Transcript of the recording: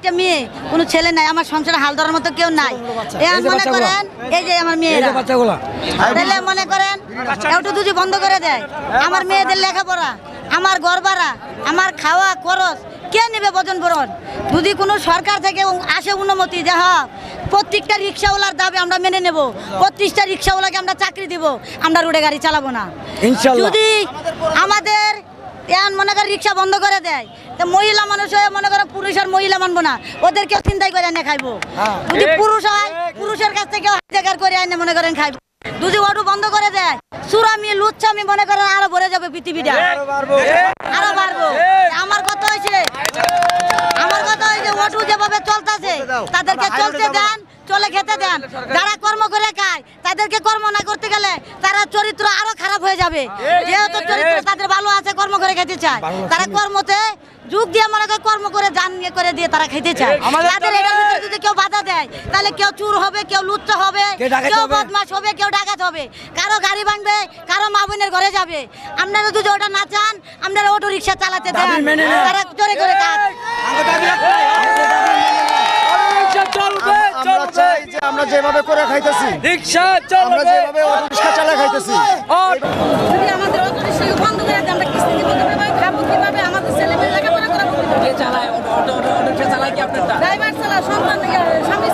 চারটে মেয়ে, কোনো ছেলে নাই, আমার সংসারে হাল ধরার মতো কেউ নাই। মনে করেন এই যে আমার মেয়েরা, তাহলে মনে করেন একটু যদি বন্ধ করে দেয়, আমার মেয়েদের লেখাপড়া, আমার ঘর ভাড়া, আমার খাওয়া খরচ কে নেবে বজন বরণ? যদি কোনো সরকার থেকে আসে অনুমতি যে হ্যাঁ প্রত্যেকটা রিক্সাওয়ালার দাবি আমরা মেনে নেব, 25টা রিক্সাওয়ালাকে আমরা চাকরি দিব, আমরা রোডে গাড়ি চালাবো না। যদি আমাদের মনে করেন রিক্সা বন্ধ করে দেয়, তো মহিলা মানুষ হয়ে মনে করেন পুরুষ আর মহিলা মানবো না, ওদেরকেও চিন্তাই করে এনে খাইবো। যদি পুরুষ হয় পুরুষের কাছ থেকে হাজার করে এনে মনে করেন খাইবো। যদি অটো বন্ধ করে দেয়, সুরামি লুচ্ছামি মনে করেন আরো ভরে যাবে পৃথিবীটা, আরো বাড়বো। আমার কথা হয়েছে অটো যেভাবে চলতেছে তাদেরকে চলতে দেন, চলে খেতে দেন। যারা কর্ম করে খায় তাদেরকে কর্ম না করতে গেলে তারা চরিত্র আরো খারাপ হয়ে যাবে। যেহেতু চরিত্র তাদের ভালো আছে, কর্ম করে খেতে চায়, তারা কর্মতে যুগ দিয়ে মনে করে কর্ম করে জান করে দিয়ে তারা খেতে চায়। তাদের এটার ভিতরে যদি কেউ বাধা দেয়, তাহলে কেউ চুর হবে, কেউ লুচ্চা হবে, কেউ বদমাশ হবে, কেউ ডাকাত হবে, কারো গাড়ি ভাঙবে, কারো মা বোনের ঘরে যাবে। আপনারা যদি ওটা না চান, আপনারা অটো রিক্সা চালাতে দেন, তারা চোরে করে কাজ। আমরা যেভাবে করে খাইতেছি রিক্সা, আমরা যেভাবে অটো রিক্সা চালা খাইতেছি, যদি আমাদের অটো রিক্সা বন্ধ করে দেন, আমরা কিস্তি দিব কিভাবে, খাবো কিভাবে, আমাদের ছেলে মেয়ে লেখাপড়া করাবো? কে চালায় অটো রিক্সা? চালায় কি আপনারটা? ড্রাইভার চালায়, সন্তান স্বামী